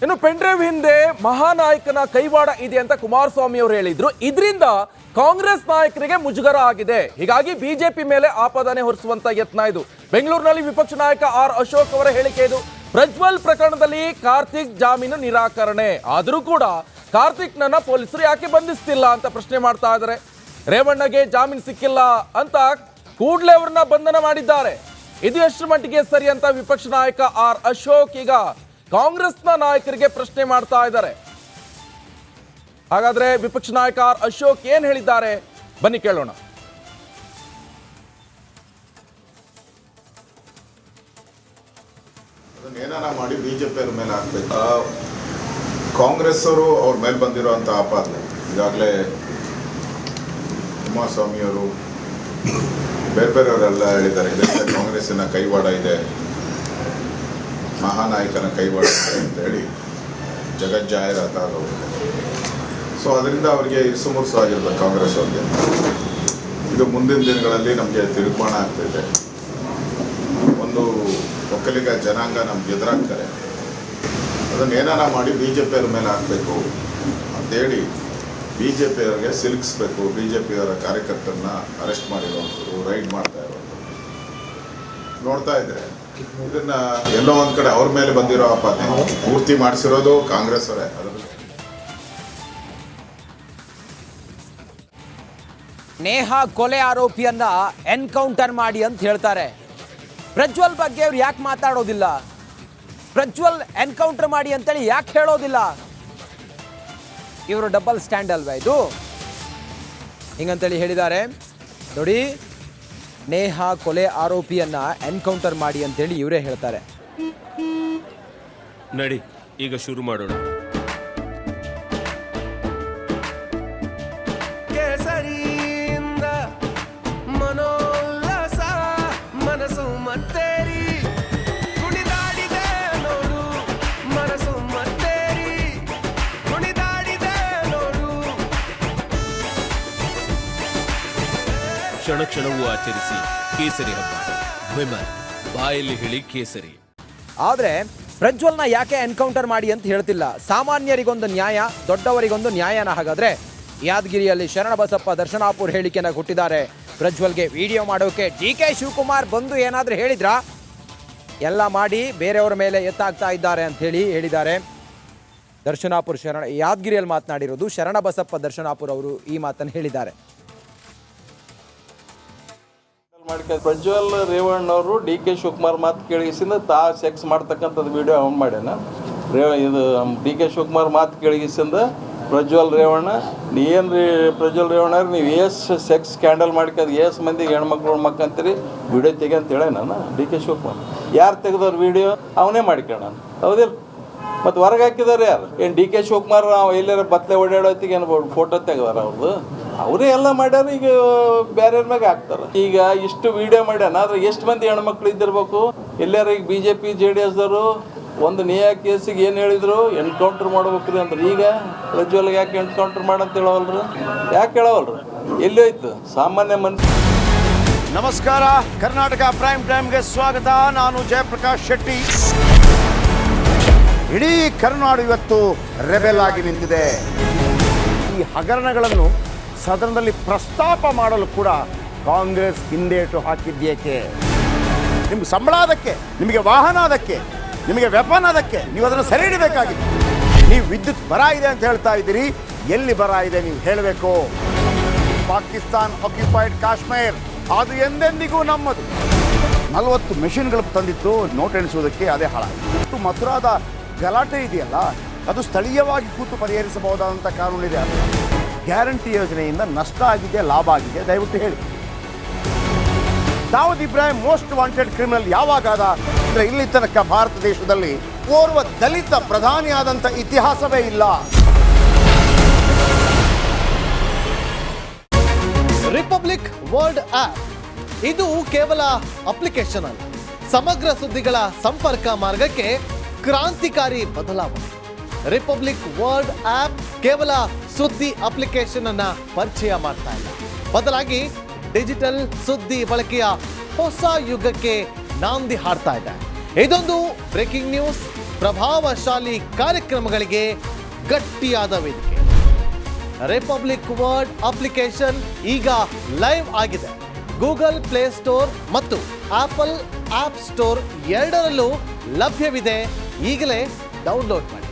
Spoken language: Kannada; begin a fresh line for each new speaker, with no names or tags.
ಇನ್ನು ಪೆಂಡ್ರೈವ್ ಹಿಂದೆ ಮಹಾನಾಯಕನ ಕೈವಾಡ ಇದೆ ಅಂತ ಕುಮಾರಸ್ವಾಮಿ ಅವರು ಹೇಳಿದ್ರು. ಇದರಿಂದ ಕಾಂಗ್ರೆಸ್ ನಾಯಕರಿಗೆ ಮುಜುಗರ ಆಗಿದೆ. ಹೀಗಾಗಿ ಬಿಜೆಪಿ ಮೇಲೆ ಆಪಾದನೆ ಹೊರಿಸುವಂತ ಯತ್ನ ಇದು. ಬೆಂಗಳೂರಿನಲ್ಲಿ ವಿಪಕ್ಷ ನಾಯಕ ಆರ್ ಅಶೋಕ್ ಅವರ ಹೇಳಿಕೆ ಇದು. ಪ್ರಜ್ವಲ್ ಪ್ರಕರಣದಲ್ಲಿ ಕಾರ್ತಿಕ್ ಜಾಮೀನು ನಿರಾಕರಣೆ ಆದರೂ ಕೂಡ ಕಾರ್ತಿಕ್ ನನ್ನ ಪೊಲೀಸರು ಯಾಕೆ ಬಂಧಿಸ್ತಿಲ್ಲ ಅಂತ ಪ್ರಶ್ನೆ ಮಾಡ್ತಾ ಇದ್ದಾರೆ. ರೇವಣ್ಣಗೆ ಜಾಮೀನು ಸಿಕ್ಕಿಲ್ಲ ಅಂತ ಕೂಡಲೇ ಅವರನ್ನ ಬಂಧನ ಮಾಡಿದ್ದಾರೆ. ಇದು ಎಷ್ಟು ಮಟ್ಟಿಗೆ ಸರಿ ಅಂತ ವಿಪಕ್ಷ ನಾಯಕ ಆರ್ ಅಶೋಕ್ ಈಗ ಕಾಂಗ್ರೆಸ್ನ ನಾಯಕರಿಗೆ ಪ್ರಶ್ನೆ ಮಾಡ್ತಾ ಇದ್ದಾರೆ. ಹಾಗಾದ್ರೆ ವಿಪಕ್ಷ ನಾಯಕ ಆರ್ ಅಶೋಕ್ ಏನ್ ಹೇಳಿದ್ದಾರೆ ಬನ್ನಿ ಕೇಳೋಣ.
ಏನಾರ ಮಾಡಿ ಬಿಜೆಪಿ ಅವ್ರ ಮೇಲೆ ಹಾಕ್ಬೇಕು. ಕಾಂಗ್ರೆಸ್ ಅವರು ಅವ್ರ ಮೇಲೆ ಬಂದಿರುವಂತ ಆಪಾದನೆ ಈಗಾಗಲೇ ಕುಮಾರಸ್ವಾಮಿ ಅವರು ಬೇರೆಯವರೆಲ್ಲ ಹೇಳಿದ್ದಾರೆ. ಇದರಿಂದ ಕಾಂಗ್ರೆಸ್ಸಿನ ಕೈವಾಡ ಇದೆ, ಮಹಾನಾಯಕನ ಕೈವಾಡ ಇದೆ ಅಂತ ಹೇಳಿ ಜಗಜ್ಜಾಹೀರಾತಾಗೋಗಿದೆ. ಸೊ ಅದರಿಂದ ಅವರಿಗೆ ಇರಿಸುಮುರುಸು ಆಗಿರ್ಬೇಕು ಕಾಂಗ್ರೆಸ್ ಅವ್ರಿಗೆ. ಇದು ಮುಂದಿನ ದಿನಗಳಲ್ಲಿ ನಮಗೆ ತಿರುಗ್ಮಾಣ ಆಗ್ತಿದೆ. ಒಂದು ಒಕ್ಕಲಿಗ ಜನಾಂಗ ನಮ್ಗೆ ಎದುರಾಗ್ತಾರೆ. ಅದನ್ನು ಏನಾರ ಮಾಡಿ ಬಿಜೆಪಿ ಅವ್ರ ಮೇಲೆ ಹಾಕಬೇಕು ಅಂತೇಳಿ ಬಿಜೆಪಿ ಅವರಿಗೆ ಸಿಲುಕಿಸ್ಬೇಕು. ಬಿಜೆಪಿ ಅವರ ಕಾರ್ಯಕರ್ತರನ್ನ ಅರೆಸ್ಟ್ ಮಾಡಿರುವಂಥದ್ದು, ರೈಡ್ ಮಾಡ್ತಾ ಇರುವಂಥದ್ದು ನೋಡ್ತಾ ಇದ್ರೆ ಇದನ್ನ ಎಲ್ಲೋ ಒಂದ್ ಕಡೆ ಅವ್ರ ಮೇಲೆ ಬಂದಿರೋ ಆಪಾದನೆ ಪೂರ್ತಿ ಮಾಡಿಸಿರೋದು ಕಾಂಗ್ರೆಸ್ ಅವರೇ.
ನೇಹಾ ಕೊಲೆ ಆರೋಪಿಯನ್ನ ಎನ್ಕೌಂಟರ್ ಮಾಡಿ ಅಂತ ಹೇಳ್ತಾರೆ. ಪ್ರಜ್ವಲ್ ಬಗ್ಗೆ ಅವ್ರು ಯಾಕೆ ಮಾತಾಡೋದಿಲ್ಲ? ಪ್ರಜ್ವಲ್ ಎನ್ಕೌಂಟರ್ ಮಾಡಿ ಅಂತೇಳಿ ಯಾಕೆ ಹೇಳೋದಿಲ್ಲ? ಇವರು ಡಬಲ್ ಸ್ಟ್ಯಾಂಡ್ ಅಲ್ವಾ ಇದು? ಹಿಂಗಂತೇಳಿ ಹೇಳಿದ್ದಾರೆ ನೋಡಿ. ನೇಹಾ ಕೊಲೆ ಆರೋಪಿಯನ್ನ ಎನ್ಕೌಂಟರ್ ಮಾಡಿ ಅಂತೇಳಿ ಇವರೇ ಹೇಳ್ತಾರೆ.
ನಡಿ ಈಗ ಶುರು ಮಾಡೋಣ. ಕೇಸರಿಯಿಂದ ಮನೋಲ್ಲಾಸ ಮನಸ್ಸು ಮತ್ತೇರಿ ಕುಣಿದಾಡಿದೆ ನೋಡು, ಮನಸ್ಸು ಮತ್ತೇರಿ ಕುಣಿದಾಡಿದೆ ನೋಡು. ಕ್ಷಣ ಕ್ಷಣವೂ ಆಚರಿಸಿ ಕೇಸರಿ ಹಬ್ಬ. ವಿಮಲ್ ಬಾಯಲ್ಲಿ ಹೇಳಿ ಕೇಸರಿ.
ಆದ್ರೆ ಪ್ರಜ್ವಲ್ನ ಯಾಕೆ ಎನ್ಕೌಂಟರ್ ಮಾಡಿ ಅಂತ ಹೇಳ್ತಿಲ್ಲ? ಸಾಮಾನ್ಯರಿಗೊಂದು ನ್ಯಾಯ, ದೊಡ್ಡವರಿಗೊಂದು ನ್ಯಾಯನ. ಹಾಗಾದ್ರೆ ಯಾದಗಿರಿಯಲ್ಲಿ ಶರಣಬಸಪ್ಪ ದರ್ಶನಾಪುರ್ ಹೇಳಿಕೆನ ಕೊಟ್ಟಿದ್ದಾರೆ. ಪ್ರಜ್ವಲ್ಗೆ ವಿಡಿಯೋ ಮಾಡೋಕೆ DK ಶಿವಕುಮಾರ್ ಬಂದು ಏನಾದ್ರೂ ಹೇಳಿದ್ರಾ? ಎಲ್ಲ ಮಾಡಿ ಬೇರೆಯವರ ಮೇಲೆ ಎತ್ತಾಗ್ತಾ ಇದ್ದಾರೆ ಅಂತ ಹೇಳಿದ್ದಾರೆ. ದರ್ಶನಾಪುರ್ ಯಾದಗಿರಿಯಲ್ಲಿ ಮಾತನಾಡಿರೋದು ಶರಣಬಸಪ್ಪ ದರ್ಶನಾಪುರ್ ಅವರು ಈ ಮಾತನ್ನು ಹೇಳಿದ್ದಾರೆ.
ಪ್ರಜ್ವಲ್ ರೇವಣ್ಣ ಅವರು DK ಶಿವಕುಮಾರ್ ಮಾತು ಕೇಳಿಸಿಂದ ಸೆಕ್ಸ್ ಮಾಡ್ತಕ್ಕಂಥದ್ದು ವಿಡಿಯೋ ಅವ್ನು ಮಾಡ್ಯಾನ. ಇದು DK ಶಿವಕುಮಾರ್ ಮಾತು ಕೇಳಿಸಿಂದ ಪ್ರಜ್ವಲ್ ರೇವಣ್ಣ ಏನು ರೀ ಪ್ರಜ್ವಲ್ ರೇವಣ್ಣ ನೀವು ಸೆಕ್ಸ್ ಸ್ಕ್ಯಾಂಡಲ್ ಮಾಡ್ಕೊಂಡು ಮಂದಿಗೆ ಹೆಣ್ಮಕ್ಳು ಅಂತೀರಿ ವಿಡಿಯೋ ತೆಗಿ ಅಂತ ಹೇಳ ನಾನು. DK ಶಿವಕುಮಾರ್ ಯಾರು ತೆಗೆದವ್ರು ವಿಡಿಯೋ ಅವನೇ ಮಾಡ್ಕೊಳ್ಳ ಹೌದಿಲ್ಲ? ಮತ್ತು ಹೊರಗೆ ಹಾಕಿದಾರೆ ಯಾರು? ಏನು DK ಶಿವಕುಮಾರ್ ಎಲ್ಲಾರ ಬತ್ತಲೆ ಓಡಾಡೋತ್ತಿಗೆ ಏನು ಫೋಟೋ ತೆಗೆದಾರ ಅವ್ರದ್ದು? ಅವರೇ ಎಲ್ಲ ಮಾಡ್ಯಾರ. ಈಗ ಬೇರೆಯವ್ರ ಮ್ಯಾಗ ಹಾಕ್ತಾರೆ. ಈಗ ಇಷ್ಟು ವಿಡಿಯೋ ಮಾಡ್ಯಾನ, ಆದ್ರೆ ಎಷ್ಟು ಮಂದಿ ಹೆಣ್ಮಕ್ಳು ಇದ್ದಿರ್ಬೇಕು? ಎಲ್ಲಾರ ಈಗ BJP JDS ದವರು ಒಂದು ನೇಹಾ ಕೇಸಿಗೆ ಏನು ಹೇಳಿದ್ರು? ಎನ್ಕೌಂಟರ್ ಮಾಡ್ಬೇಕ್ರಿ ಅಂದ್ರೆ ಈಗ ಪ್ರಜ್ವಲ್ಗೆ ಯಾಕೆ ಎನ್ಕೌಂಟರ್ ಮಾಡಂತ ಹೇಳವಲ್ರು? ಯಾಕೆ ಹೇಳವಲ್ರು? ಎಲ್ಲಿ ಹೋಯ್ತು ಸಾಮಾನ್ಯ ಮನುಷ್ಯ?
ನಮಸ್ಕಾರ, ಕರ್ನಾಟಕ ಪ್ರೈಮ್ ಟೈಮ್ಗೆ ಸ್ವಾಗತ. ನಾನು ಜಯಪ್ರಕಾಶ್ ಶೆಟ್ಟಿ. ಇಡೀ ಕರ್ನಾಡು ಇವತ್ತು ರೆಬೆಲ್ ಆಗಿ ನಿಂತಿದೆ. ಈ ಹಗರಣಗಳನ್ನು ಸದನದಲ್ಲಿ ಪ್ರಸ್ತಾಪ ಮಾಡಲು ಕೂಡ ಕಾಂಗ್ರೆಸ್ ಹಿಂದೇಟು ಹಾಕಿದ್ದೇಕೆ? ನಿಮ್ಗೆ ಸಂಬಳ ಅದಕ್ಕೆ, ನಿಮಗೆ ವಾಹನ ಅದಕ್ಕೆ, ನಿಮಗೆ ವೆಪನ್ ಅದಕ್ಕೆ, ನೀವು ಅದನ್ನು ಸೆರೆ ಹಿಡಿಬೇಕಾಗಿತ್ತು. ನೀವು ವಿದ್ಯುತ್ ಬರ ಇದೆ ಅಂತ ಹೇಳ್ತಾ ಇದ್ದೀರಿ. ಎಲ್ಲಿ ಬರ ಇದೆ ನೀವು ಹೇಳಬೇಕು. ಪಾಕಿಸ್ತಾನ್ ಆಕ್ಯುಪೈಡ್ ಕಾಶ್ಮೀರ್ ಅದು ಎಂದೆಂದಿಗೂ ನಮ್ಮದು. 40 ಮೆಷಿನ್ಗಳು ತಂದಿತ್ತು ನೋಟ್ ಎಣಿಸುವುದಕ್ಕೆ, ಅದೇ ಹಾಳಾಯಿತು. ಮಥುರಾದ ಗಲಾಟೆ ಇದೆಯಲ್ಲ, ಅದು ಸ್ಥಳೀಯವಾಗಿ ಕೂತು ಪರಿಹರಿಸಬಹುದಾದಂಥ ಕಾನೂನಿದೆ. ಗ್ಯಾರಂಟಿ ಯೋಜನೆಯಿಂದ ನಷ್ಟ ಆಗಿದೆ, ಲಾಭ ಆಗಿದೆ? ದಯವಿಟ್ಟು ಹೇಳಿ. Dawood Ibrahim most wanted criminal ಯಾವಾಗಾದ ಅಂದರೆ ಇಲ್ಲಿ ತನಕ ಭಾರತ ದೇಶದಲ್ಲಿ ಓರ್ವ ದಲಿತ ಪ್ರಧಾನಿಯಾದಂಥ ಇತಿಹಾಸವೇ ಇಲ್ಲ.
ರಿಪಬ್ಲಿಕ್ ವರ್ಲ್ಡ್ ಆಪ್ ಇದು ಕೇವಲ ಅಪ್ಲಿಕೇಶನ್ ಅಲ್ಲ, ಸಮಗ್ರ ಸುದ್ದಿಗಳ ಸಂಪರ್ಕ ಮಾರ್ಗಕ್ಕೆ ಕ್ರಾಂತಿಕಾರಿ ಬದಲಾವಣೆ. ರಿಪಬ್ಲಿಕ್ ವರ್ಲ್ಡ್ ಆಪ್ ಕೇವಲ ಸುದ್ದಿ ಅಪ್ಲಿಕೇಶನ್ ಅನ್ನ ಪರಿಚಯ ಮಾಡ್ತಾ ಇಲ್ಲ, ಬದಲಾಗಿ ಡಿಜಿಟಲ್ ಸುದ್ದಿ ಬಳಕೆಯ ಹೊಸ ಯುಗಕ್ಕೆ ನಾಂದಿ ಹಾಡ್ತಾ ಇದೆ. ಇದೊಂದು ಬ್ರೇಕಿಂಗ್ ನ್ಯೂಸ್, ಪ್ರಭಾವಶಾಲಿ ಕಾರ್ಯಕ್ರಮಗಳಿಗೆ ಗಟ್ಟಿಯಾದ ವೇದಿಕೆ. ರಿಪಬ್ಲಿಕ್ ವರ್ಡ್ ಅಪ್ಲಿಕೇಶನ್ ಈಗ ಲೈವ್ ಆಗಿದೆ. ಗೂಗಲ್ ಪ್ಲೇಸ್ಟೋರ್ ಮತ್ತು ಆಪಲ್ ಆಪ್ ಸ್ಟೋರ್ ಎರಡರಲ್ಲೂ ಲಭ್ಯವಿದೆ. ಈಗಲೇ ಡೌನ್ಲೋಡ್ ಮಾಡಿ.